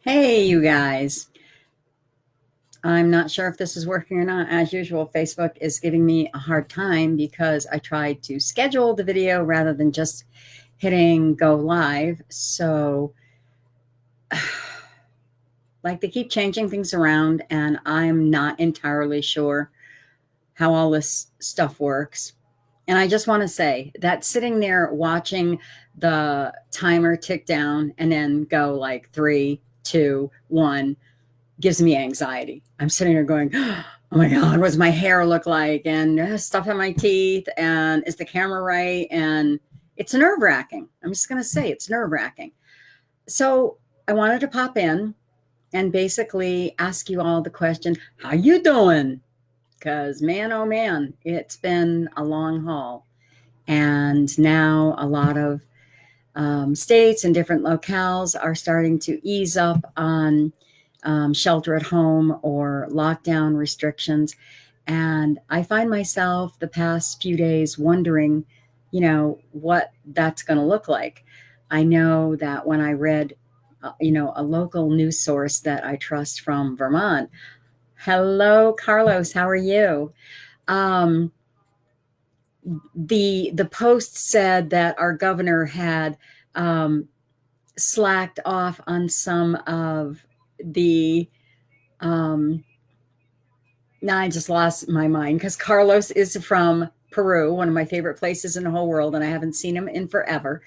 Hey, you guys. I'm not sure if this is working or not. As usual, Facebook is giving me a hard time because I tried to schedule the video rather than just hitting go live. So, like, they keep changing things around, and I'm not entirely sure how all this stuff works. And I just want to say that sitting there watching the timer tick down and then go like three, two, one gives me anxiety. I'm sitting there going, oh my God, what's my hair look like? And stuff in my teeth. And is the camera right? And it's nerve wracking. I'm just going to say it's nerve wracking. So I wanted to pop in and basically ask you all the question, how you doing? Because man, oh man, it's been a long haul. And now a lot of states and different locales are starting to ease up on shelter at home or lockdown restrictions. And I find myself the past few days wondering, what that's going to look like. I know that when I read, a local news source that I trust from Vermont, hello, Carlos, how are you? Um, the post said that our governor had um, slacked off on some of the now I just lost my mind because Carlos is from Peru, one of my favorite places in the whole world, and I haven't seen him in forever.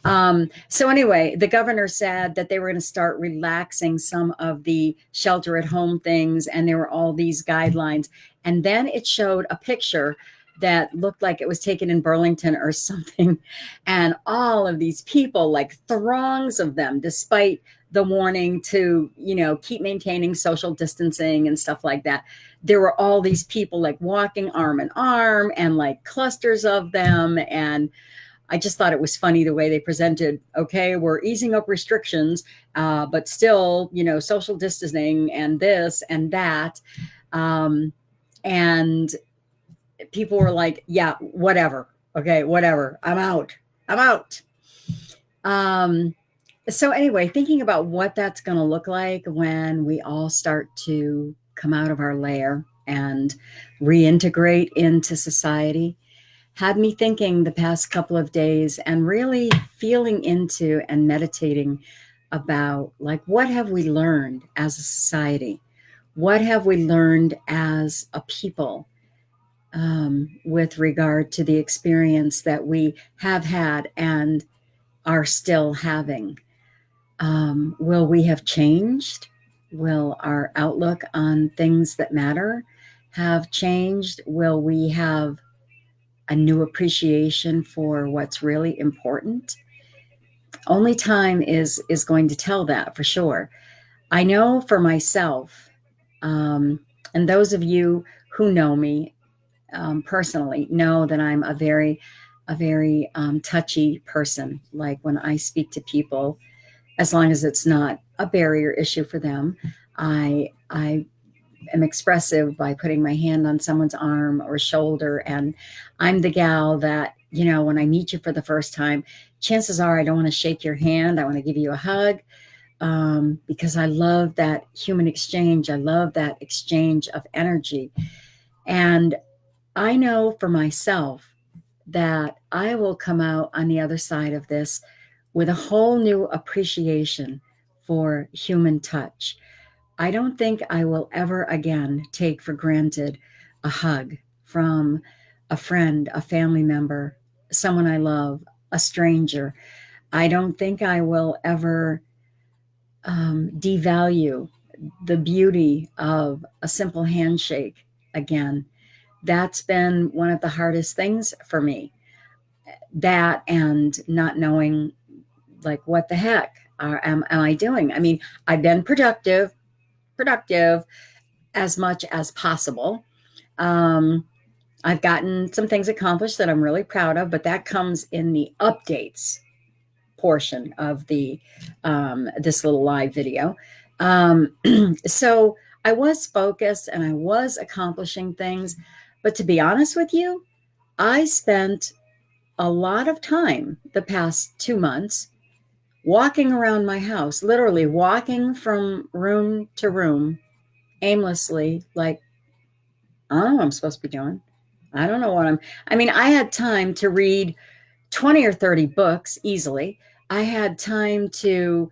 So anyway, the governor said that they were going to start relaxing some of the shelter at home things, and there were all these guidelines. And then it showed a picture that looked like it was taken in Burlington or something. And all of these people, like throngs of them, despite the warning to, keep maintaining social distancing and stuff like that. There were all these people like walking arm in arm and like clusters of them. And I just thought it was funny the way they presented, okay, we're easing up restrictions, but still, social distancing and this and that. And people were like, yeah, whatever. Okay, whatever. I'm out. I'm out. Um, so anyway, thinking about what that's going to look like when we all start to come out of our lair and reintegrate into society had me thinking the past couple of days and really feeling into and meditating about, like, what have we learned as a society? What have we learned as a people with regard to the experience that we have had and are still having? Will we have changed? Will our outlook on things that matter have changed? Will we have a new appreciation for what's really important? Only time is going to tell that for sure. I know for myself, and those of you who know me personally know that I'm a very touchy person. Like when I speak to people, as long as it's not a barrier issue for them, I am expressive by putting my hand on someone's arm or shoulder. And I'm the gal that, when I meet you for the first time, chances are I don't want to shake your hand. I want to give you a hug because I love that human exchange. I love that exchange of energy. And I know for myself that I will come out on the other side of this with a whole new appreciation for human touch. I don't think I will ever again take for granted a hug from a friend, a family member, someone I love, a stranger. I don't think I will ever devalue the beauty of a simple handshake again. That's been one of the hardest things for me. That and not knowing, like, what the heck am I doing? I mean, I've been productive as much as possible. Um, I've gotten some things accomplished that I'm really proud of, but that comes in the updates portion of the this little live video. Um, so I was focused and I was accomplishing things, but to be honest with you, I spent a lot of time the past 2 months walking around my house, literally walking from room to room aimlessly, like, I don't know what I'm supposed to be doing. I don't know what I mean, I had time to read 20 or 30 books easily. I had time to,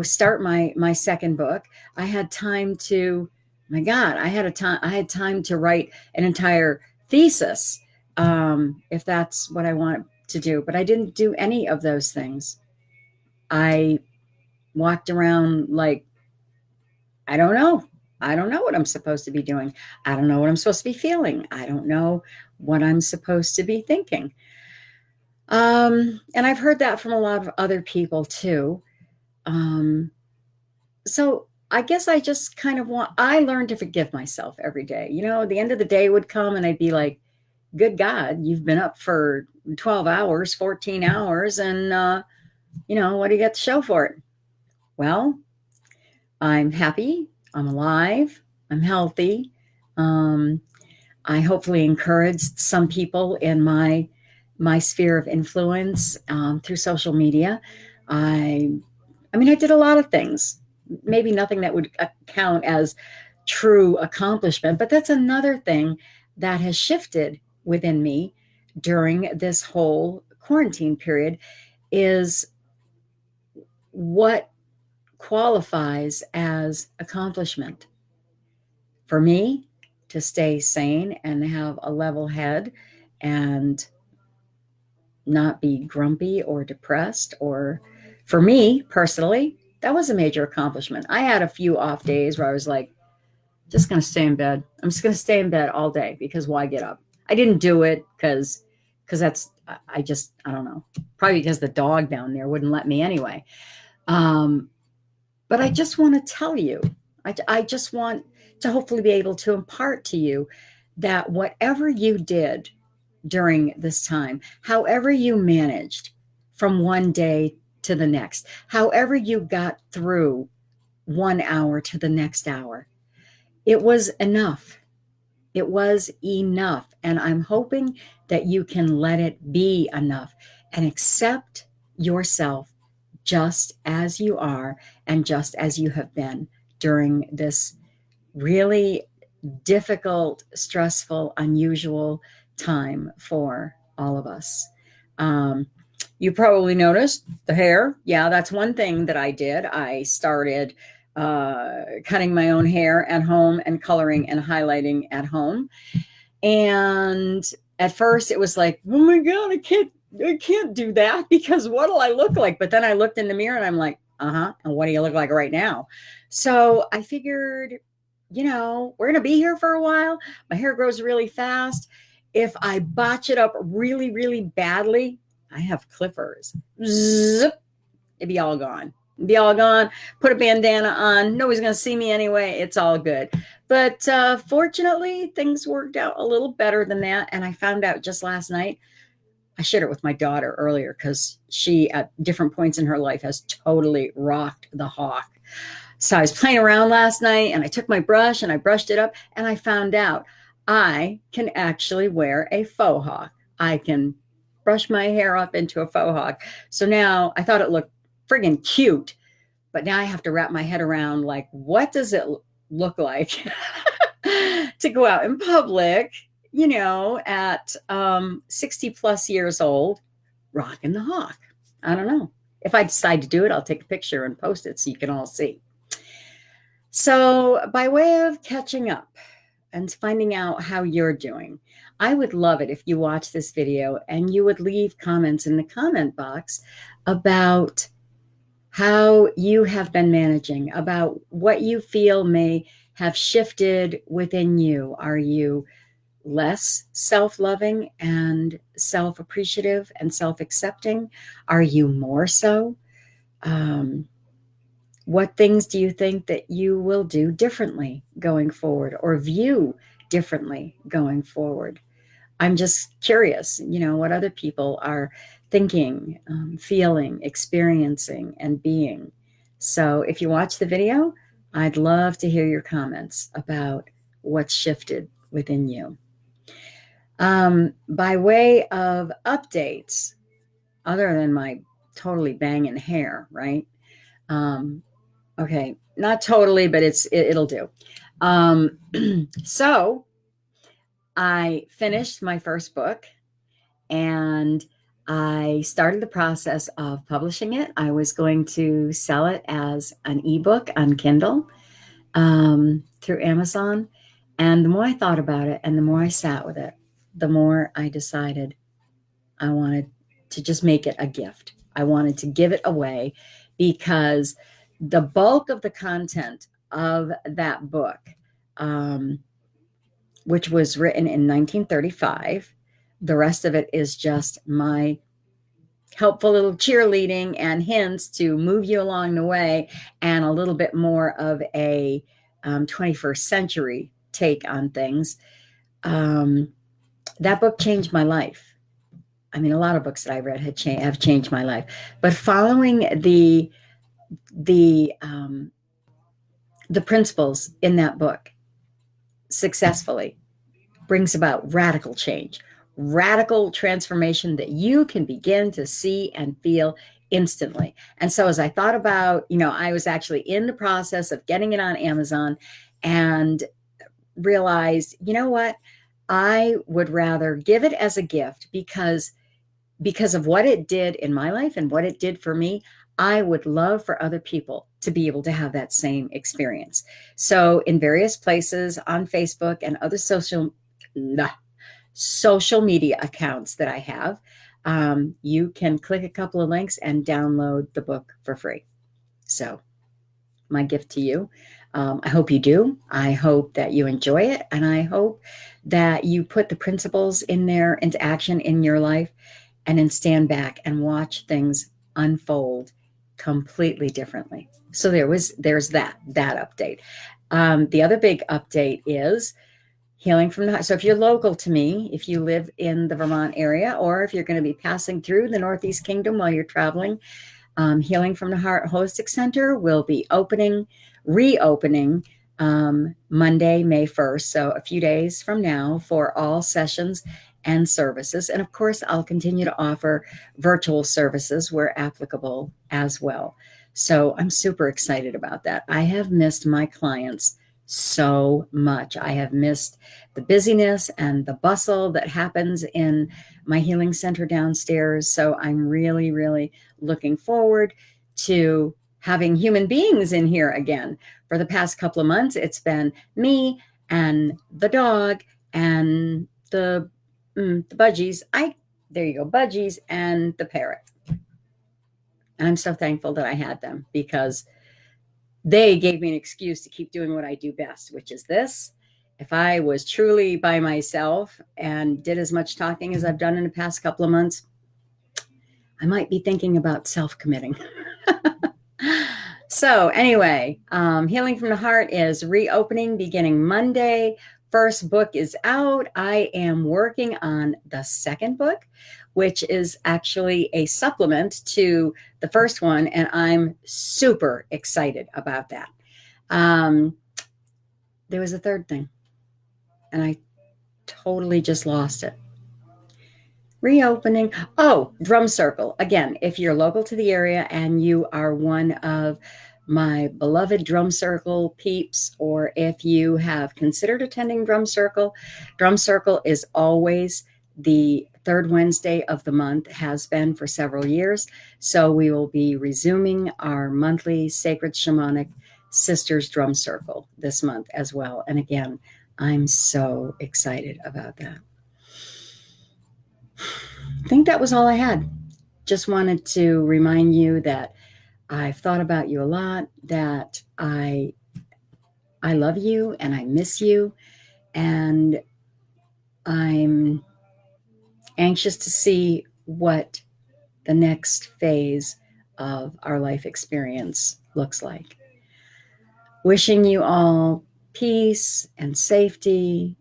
start my second book. I had time to, my God, I had time to write an entire thesis, if that's what I want to do. But I didn't do any of those things. I walked around like, I don't know. I don't know what I'm supposed to be doing. I don't know what I'm supposed to be feeling. I don't know what I'm supposed to be thinking. And I've heard that from a lot of other people too. Um, so I guess I just kind of I learned to forgive myself every day. The end of the day would come and I'd be like, good God, you've been up for 12 hours, 14 hours, and, what do you got to show for it? Well, I'm happy, I'm alive, I'm healthy. Um, I hopefully encouraged some people in my sphere of influence, through social media. I I mean, I did a lot of things. Maybe nothing that would count as true accomplishment, but that's another thing that has shifted within me during this whole quarantine period is what qualifies as accomplishment. For me, to stay sane and have a level head and not be grumpy or depressed, or for me personally, that was a major accomplishment. I had a few off days where I was like, just going to stay in bed. I'm just going to stay in bed all day because why get up? I didn't do it because that's, I don't know, probably because the dog down there wouldn't let me anyway. Um, but I just want to tell you, I just want to hopefully be able to impart to you that whatever you did during this time, however you managed from one day to the next, however you got through 1 hour to the next hour, it was enough. It was enough. And I'm hoping that you can let it be enough and accept yourself just as you are and just as you have been during this really difficult, stressful, unusual time for all of us. Um, you probably noticed the hair. Yeah, that's one thing that I did. I started cutting my own hair at home and coloring and highlighting at home. And at first it was like, oh my God, I can't do that because what'll I look like? But then I looked in the mirror and I'm like, uh-huh. And what do you look like right now? So I figured, we're going to be here for a while. My hair grows really fast. If I botch it up really, really badly, I have clippers. Zip, it'd be all gone. Be all gone. Put a bandana on. Nobody's going to see me anyway. It's all good. But fortunately, things worked out a little better than that. And I found out just last night. I shared it with my daughter earlier because she, at different points in her life, has totally rocked the hawk. So I was playing around last night and I took my brush and I brushed it up and I found out I can actually wear a faux hawk. I can brush my hair up into a faux hawk. So now I thought it looked friggin' cute, but now I have to wrap my head around like, what does it look like to go out in public, at 60 plus years old, rocking the hawk? I don't know. If I decide to do it, I'll take a picture and post it so you can all see. So, by way of catching up and finding out how you're doing, I would love it if you watch this video and you would leave comments in the comment box about how you have been managing, about what you feel may have shifted within you. Are you less self-loving and self-appreciative and self-accepting? Are you more so? What things do you think that you will do differently going forward or view differently going forward? I'm just curious, what other people are thinking, feeling, experiencing, and being. So if you watch the video, I'd love to hear your comments about what's shifted within you. By way of updates, other than my totally banging hair, right? Um, okay, not totally, but it'll do. Um, so I finished my first book and I started the process of publishing it. I was going to sell it as an ebook on Kindle through Amazon. And the more I thought about it and the more I sat with it, the more I decided I wanted to just make it a gift. I wanted to give it away because the bulk of the content of that book, um, which was written in 1935, the rest of it is just my helpful little cheerleading and hints to move you along the way, and a little bit more of a 21st century take on things. That book changed my life. I mean, a lot of books that I read have changed my life, but following the principles in that book successfully brings about radical change, radical transformation that you can begin to see and feel instantly. And so as I thought about, I was actually in the process of getting it on Amazon and realized, you know what? I would rather give it as a gift because of what it did in my life and what it did for me. I would love for other people to be able to have that same experience. So in various places on Facebook and other social media accounts that I have, you can click a couple of links and download the book for free. So my gift to you. I hope you do. I hope that you enjoy it. And I hope that you put the principles in there into action in your life, and then stand back and watch things unfold completely differently. So there's that update. The other big update is Healing from the Heart. So if you're local to me, if you live in the Vermont area, or if you're going to be passing through the Northeast Kingdom while you're traveling, Healing from the Heart Holistic Center will be reopening Monday, May 1st. So a few days from now, for all sessions and services. And of course, I'll continue to offer virtual services where applicable as well. So I'm super excited about that. I have missed my clients so much. I have missed the busyness and the bustle that happens in my healing center downstairs. So I'm really, really looking forward to having human beings in here again. For the past couple of months, it's been me and the dog and the budgies. There you go, budgies and the parrot. And I'm so thankful that I had them, because they gave me an excuse to keep doing what I do best, which is this. If I was truly by myself and did as much talking as I've done in the past couple of months, I might be thinking about self-committing. So anyway, Healing from the Heart is reopening beginning Monday. First book is out. I am working on the second book, which is actually a supplement to the first one, and I'm super excited about that. There was a third thing, and I totally just lost it. Reopening. Oh, Drum Circle. Again, if you're local to the area and you are one of my beloved Drum Circle peeps, or if you have considered attending Drum Circle is always the third Wednesday of the month, has been for several years. So we will be resuming our monthly Sacred Shamanic Sisters Drum Circle this month as well. And again, I'm so excited about that. I think that was all I had. Just wanted to remind you that I've thought about you a lot, that I love you and I miss you, and I'm anxious to see what the next phase of our life experience looks like. Wishing you all peace and safety,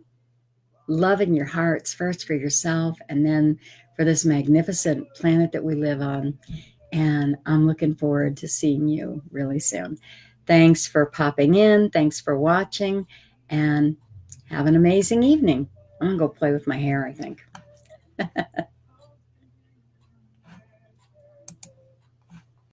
love in your hearts, first for yourself and then for this magnificent planet that we live on. And I'm looking forward to seeing you really soon. Thanks for popping in. Thanks for watching, and have an amazing evening. I'm going to go play with my hair, I think.